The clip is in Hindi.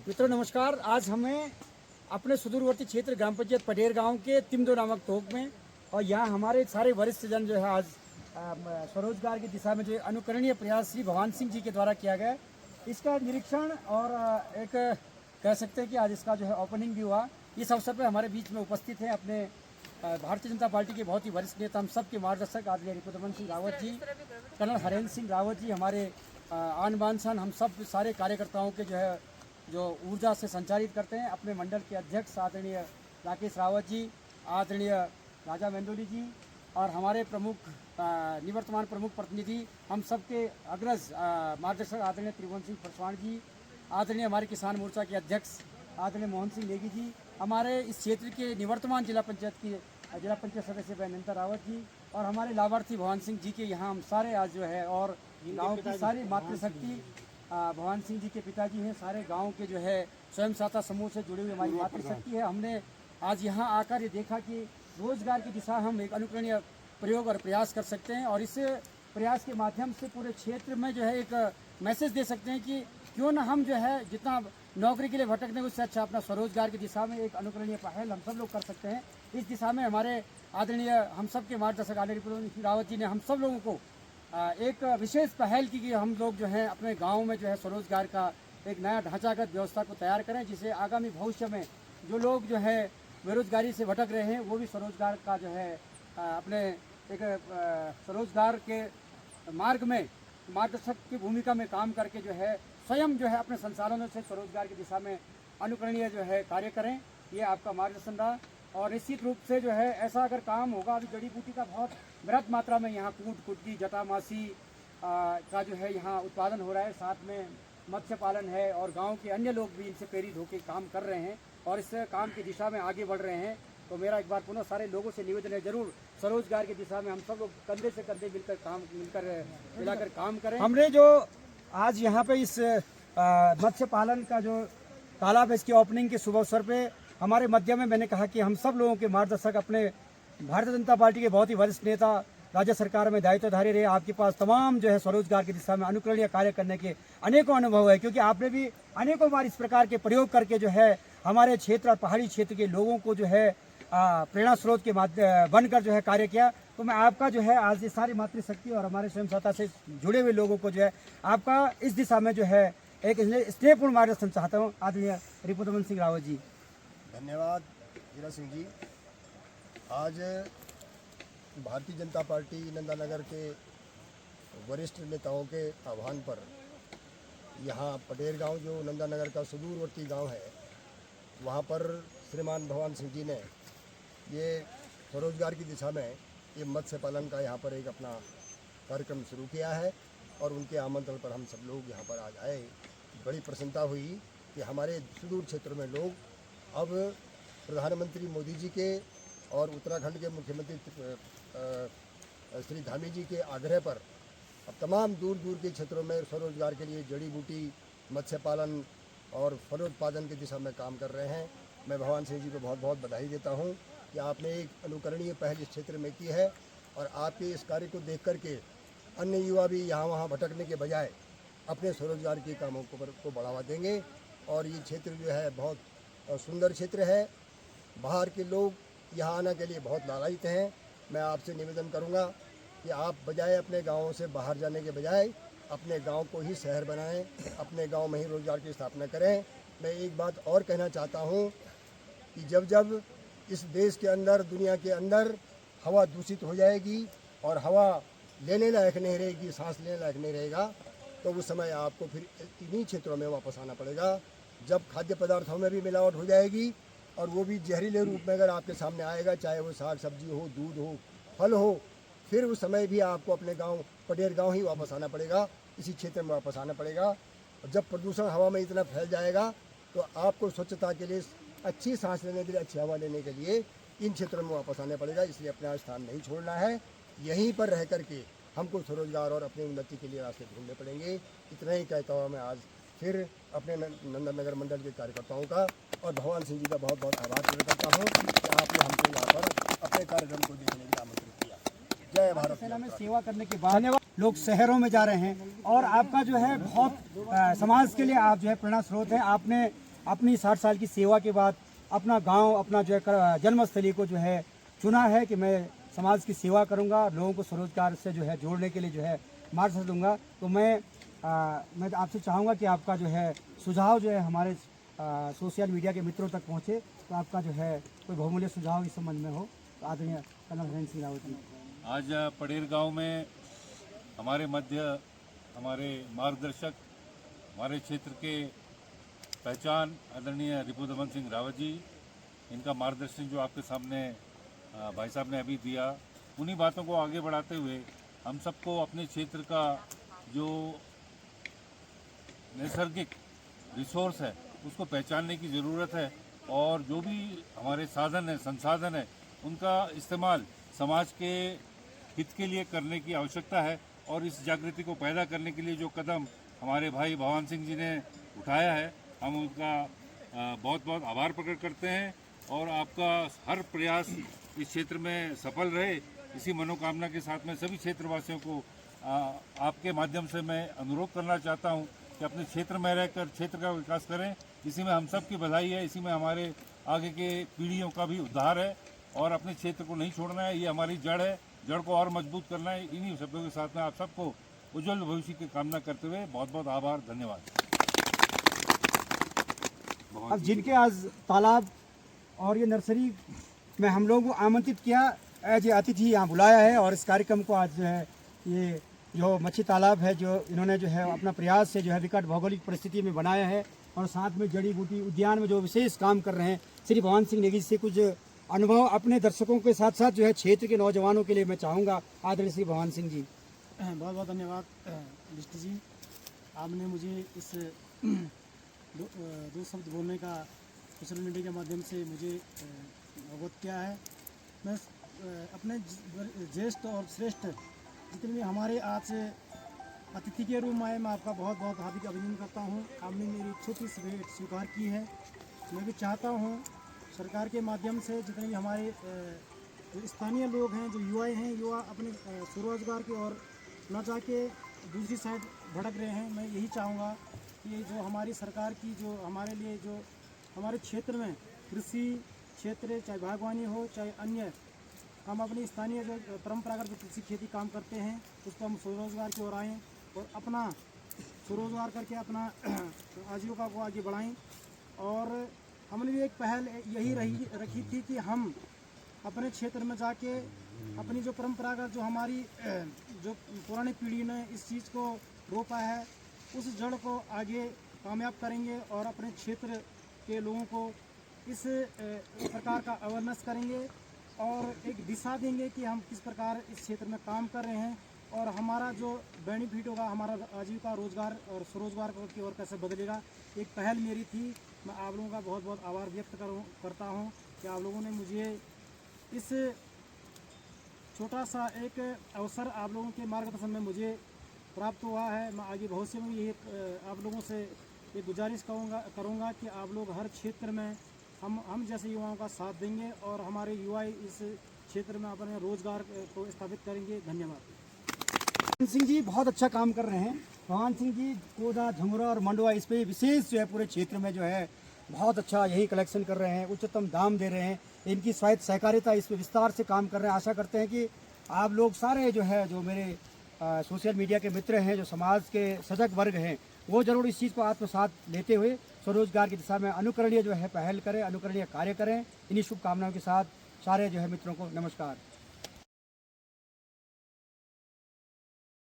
मित्रों नमस्कार। आज हमें अपने सुदूरवर्ती क्षेत्र ग्राम पंचायत पटेर गांव के तिमदो नामक तोक में, और यहाँ हमारे सारे वरिष्ठ जन जो है आज स्वरोजगार की दिशा में जो अनुकरणीय प्रयास श्री भगवान सिंह जी के द्वारा किया गया, इसका निरीक्षण और एक कह सकते हैं कि आज इसका जो है ओपनिंग भी हुआ। इस अवसर पर हमारे बीच में उपस्थित हैं अपने भारतीय जनता पार्टी के बहुत ही वरिष्ठ नेता, हम सब के मार्गदर्शक आदरणीय रिपुदमन सिंह रावत जी, कर्नल हरेंद्र सिंह रावत जी, हमारे आन बान शान हम सब सारे कार्यकर्ताओं के जो ऊर्जा से संचालित करते हैं, अपने मंडल के अध्यक्ष आदरणीय राकेश रावत जी, आदरणीय राजा मेंदोली जी, और हमारे प्रमुख निवर्तमान प्रमुख प्रतिनिधि, हम सबके अग्रज मार्गदर्शक आदरणीय त्रिभुवन सिंह पासवान जी, आदरणीय हमारे किसान मोर्चा के अध्यक्ष आदरणीय मोहन सिंह नेगी जी, हमारे इस क्षेत्र के निवर्तमान जिला पंचायत सदस्य अनिता रावत जी, और हमारे लाभार्थी भगवान सिंह जी के यहाँ हम सारे आज जो है, और गाँव की सारी मातृशक्ति भगवान सिंह जी के पिताजी हैं, सारे गांव के जो है स्वयं सहायता समूह से जुड़ी हुई हमारी मातृशक्ति है। हमने आज यहाँ आकर ये देखा कि रोजगार की दिशा हम एक अनुकरणीय प्रयोग और प्रयास कर सकते हैं, और इस प्रयास के माध्यम से पूरे क्षेत्र में जो है एक मैसेज दे सकते हैं कि क्यों ना हम जो है जितना नौकरी के लिए भटकने उससे अच्छा अपना स्वरोजगार की दिशा में एक अनुकरणीय पहल हम सब लोग कर सकते हैं। इस दिशा में हमारे आदरणीय हम सब के मार्गदर्शक आदरणीय रिपुदमन रावत जी ने हम सब लोगों को एक विशेष पहल की कि हम लोग जो है अपने गांव में जो है स्वरोजगार का एक नया ढांचागत व्यवस्था को तैयार करें, जिसे आगामी भविष्य में जो लोग जो है बेरोजगारी से भटक रहे हैं वो भी स्वरोजगार का जो है अपने एक स्वरोजगार के मार्ग में मार्गदर्शक की भूमिका में काम करके जो है स्वयं जो है अपने संसाधनों से स्वरोजगार की दिशा में अनुकरणीय जो है कार्य करें। ये आपका मार्गदर्शन रहा, और निश्चित रूप से जो है ऐसा अगर काम होगा, अभी जड़ी बूटी का बहुत बृहद मात्रा में यहाँ कुटकी जटामासी का जो है यहाँ उत्पादन हो रहा है, साथ में मत्स्य पालन है, और गांव के अन्य लोग भी इनसे प्रेरित होकर काम कर रहे हैं और इस काम की दिशा में आगे बढ़ रहे हैं। तो मेरा एक बार पुनः सारे लोगों से निवेदन है, जरूर स्वरोजगार की दिशा में हम सब लोग कंधे से कंधे मिलाकर काम करें। हमने जो आज यहाँ पे इस मत्स्य पालन का जो तालाब है, इसकी ओपनिंग के शुभ अवसर पे हमारे मध्य में मैंने कहा कि हम सब लोगों के मार्गदर्शक अपने भारतीय जनता पार्टी के बहुत ही वरिष्ठ नेता, राज्य सरकार में दायित्वधारी रहे, आपके पास तमाम जो है स्वरोजगार की दिशा में अनुकरणीय कार्य करने के अनेकों अनुभव है, क्योंकि आपने भी अनेकों बार इस प्रकार के प्रयोग करके जो है हमारे क्षेत्र और पहाड़ी क्षेत्र के लोगों को जो है प्रेरणा स्रोत के माध्यम बनकर जो है कार्य किया। तो मैं आपका जो है आज ये सारी मातृशक्ति और हमारे स्वयं सहायता से जुड़े हुए लोगों को जो है आपका इस दिशा में जो है एक स्नेहपूर्ण मार्गदर्शन चाहता हूँ। आदरणीय रिपुदमन सिंह रावत जी। धन्यवाद हीरा सिंह जी। आज भारतीय जनता पार्टी नंदानगर के वरिष्ठ नेताओं के आह्वान पर यहाँ पटेर गांव जो नंदानगर का सुदूरवर्ती गांव है, वहाँ पर श्रीमान भगवान सिंह जी ने ये स्वरोजगार की दिशा में ये मत्स्य पालन का यहाँ पर एक अपना कार्यक्रम शुरू किया है, और उनके आमंत्रण पर हम सब लोग यहाँ पर आज आए। बड़ी प्रसन्नता हुई कि हमारे सुदूर क्षेत्र में लोग अब प्रधानमंत्री मोदी जी के और उत्तराखंड के मुख्यमंत्री श्री धामी जी के आग्रह पर अब तमाम दूर दूर के क्षेत्रों में स्वरोजगार के लिए जड़ी बूटी, मत्स्य पालन और फलोत्पादन की दिशा में काम कर रहे हैं। मैं भगवान सिंह जी को बहुत बहुत बधाई देता हूं कि आपने एक अनुकरणीय पहल इस क्षेत्र में की है, और आपके इस कार्य को देख करके अन्य युवा भी यहाँ वहाँ भटकने के बजाय अपने स्वरोजगार के कामों को बढ़ावा देंगे। और ये क्षेत्र जो है बहुत सुंदर क्षेत्र है, बाहर के लोग यहाँ आने के लिए बहुत लालायित हैं। मैं आपसे निवेदन करूँगा कि आप बजाय अपने गाँवों से बाहर जाने के बजाय अपने गांव को ही शहर बनाएं, अपने गांव में ही रोजगार की स्थापना करें। मैं एक बात और कहना चाहता हूं कि जब जब इस देश के अंदर, दुनिया के अंदर हवा दूषित हो जाएगी और हवा लेने लायक नहीं रहेगी, सांस लेने लायक नहीं रहेगा, तो उस समय आपको फिर इन्हीं क्षेत्रों में वापस आना पड़ेगा। जब खाद्य पदार्थों में भी मिलावट हो जाएगी और वो भी जहरीले रूप में अगर आपके सामने आएगा, चाहे वो साग सब्जी हो, दूध हो, फल हो, फिर उस समय भी आपको अपने गांव पटेर गांव ही वापस आना पड़ेगा, इसी क्षेत्र में वापस आना पड़ेगा। और जब प्रदूषण हवा में इतना फैल जाएगा तो आपको स्वच्छता के लिए, अच्छी सांस लेने के लिए, अच्छी हवा लेने के लिए इन क्षेत्रों में वापस आना पड़ेगा। इसलिए अपना स्थान नहीं छोड़ना है, यहीं पर रह करके हमको स्वरोजगार और अपनी उन्नति के लिए रास्ते ढूंढने पड़ेंगे। इतना ही कहता हुआ मैं आज फिर अपने नंदनगर मंडल के कार्यकर्ताओं का और भगवान सिंह जी का बहुत बहुत आभार प्रकट करता हूँ कि आपने हमको यहाँ पर अपने कार्यक्रम को देखने के लिए आमंत्रित किया। जय भारत। सेना में सेवा करने के बाद लोग शहरों में जा रहे हैं, और आपका जो है बहुत समाज के लिए आप जो है प्रेरणा स्रोत हैं। आपने अपनी 60 साल की सेवा के बाद अपना गांव, अपना जो है जन्मस्थली को जो है चुना है कि मैं समाज की सेवा करूंगा, लोगों को स्वरोजगार से जो है जोड़ने के लिए जो है मार्गदर्शन दूंगा। तो मैं आपसे चाहूँगा कि आपका जो है सुझाव जो है हमारे सोशल मीडिया के मित्रों तक पहुँचे। तो आपका जो है कोई बहुमूल्य सुझाव इस संबंध में हो तो आदरणीय कर्नल हरेंद्र सिंह रावत जी। आज पडेर गांव में हमारे मध्य हमारे मार्गदर्शक, हमारे क्षेत्र के पहचान आदरणीय रिपुदमन सिंह रावत जी, इनका मार्गदर्शन जो आपके सामने भाई साहब ने अभी दिया, उन्हीं बातों को आगे बढ़ाते हुए हम सबको अपने क्षेत्र का जो नैसर्गिक रिसोर्स है उसको पहचानने की ज़रूरत है और जो भी हमारे साधन है, संसाधन है, उनका इस्तेमाल समाज के हित के लिए करने की आवश्यकता है। और इस जागृति को पैदा करने के लिए जो कदम हमारे भाई भवान सिंह जी ने उठाया है, हम उनका बहुत बहुत आभार प्रकट करते हैं और आपका हर प्रयास इस क्षेत्र में सफल रहे, इसी मनोकामना के साथ में सभी क्षेत्रवासियों को आपके माध्यम से मैं अनुरोध करना चाहता हूं कि अपने क्षेत्र में रहकर क्षेत्र का विकास करें। इसी में हम सब की बधाई है, इसी में हमारे आगे के पीढ़ियों का भी उद्धार है और अपने क्षेत्र को नहीं छोड़ना है, ये हमारी जड़ है, जड़ को और मजबूत करना है। इन्हीं शब्दों के साथ में आप सबको उज्जवल भविष्य की कामना करते हुए बहुत बहुत आभार, धन्यवाद। अब जिनके आज तालाब और ये नर्सरी में हम लोगों को आमंत्रित किया, एज ए अतिथि यहाँ बुलाया है और इस कार्यक्रम को आज जो है ये जो मच्छी तालाब है जो इन्होंने जो है अपना प्रयास से जो है विकट भौगोलिक परिस्थिति में बनाया है और साथ में जड़ी बूटी उद्यान में जो विशेष काम कर रहे हैं श्री भवान सिंह नेगी से कुछ अनुभव अपने दर्शकों के साथ साथ जो है क्षेत्र के नौजवानों के लिए मैं चाहूँगा। आदरणीय श्री भवान सिंह जी, बहुत बहुत धन्यवाद मिस्टर जी, आपने मुझे इस दो शब्द बोलने का सोशल मीडिया के माध्यम से मुझे अवगत किया है। मैं अपने ज्येष्ठ और श्रेष्ठ जितने भी हमारे आज अतिथि के रूप में आए, मैं आपका बहुत बहुत हार्दिक अभिनंदन करता हूँ। आपने मेरी छोटी सी भेंट स्वीकार की है। मैं भी चाहता हूँ सरकार के माध्यम से जितने भी हमारे जो स्थानीय लोग हैं, जो युवा अपने स्वरोजगार की ओर न जाके दूसरी साइड भटक रहे हैं, मैं यही चाहूँगा कि जो हमारी सरकार की जो हमारे लिए जो हमारे क्षेत्र में कृषि क्षेत्र, चाहे बागवानी हो चाहे अन्य, हम अपनी स्थानीय जो परंपरागत जो कृषि खेती काम करते हैं उसको हम स्वरोजगार की ओर आएँ और अपना स्वरोजगार करके अपना आजीविका को आगे बढ़ाएं। और हमने भी एक पहल यही रखी थी कि हम अपने क्षेत्र में जाके अपनी जो परंपरागत जो हमारी जो पुरानी पीढ़ी ने इस चीज़ को रोपा है उस जड़ को आगे कामयाब करेंगे और अपने क्षेत्र के लोगों को इस प्रकार का अवेयरनेस करेंगे और एक दिशा देंगे कि हम किस प्रकार इस क्षेत्र में काम कर रहे हैं और हमारा जो बेनिफिट होगा, हमारा आजीविका, रोजगार और स्वरोजगार की ओर कैसे बदलेगा। एक पहल मेरी थी। मैं आप लोगों का बहुत बहुत आभार व्यक्त करता हूं कि आप लोगों ने मुझे इस छोटा सा एक अवसर आप लोगों के मार्गदर्शन में मुझे प्राप्त हुआ है। मैं आगे भविष्य में भी आप लोगों से ये गुजारिश करूँगा कि आप लोग हर क्षेत्र में हम जैसे युवाओं का साथ देंगे और हमारे युवा इस क्षेत्र में अपने रोजगार को स्थापित करेंगे। धन्यवाद। भवान सिंह जी बहुत अच्छा काम कर रहे हैं। भवान सिंह जी कोदा, झंगुरा और मंडवा इस पे विशेष जो है पूरे क्षेत्र में जो है बहुत अच्छा यही कलेक्शन कर रहे हैं, उच्चतम दाम दे रहे हैं। इनकी स्वायत्त सहकारिता इस पे विस्तार से काम कर रहे हैं। आशा करते हैं कि आप लोग सारे जो है जो मेरे सोशल मीडिया के मित्र हैं, जो समाज के सजग वर्ग हैं, वो जरूर इस चीज़ को आत्मसात लेते हुए स्वरोजगार की दिशा में अनुकरणीय जो है पहल करें, अनुकरणीय कार्य करें। इन्हीं शुभकामनाओं के साथ सारे जो है मित्रों को नमस्कार।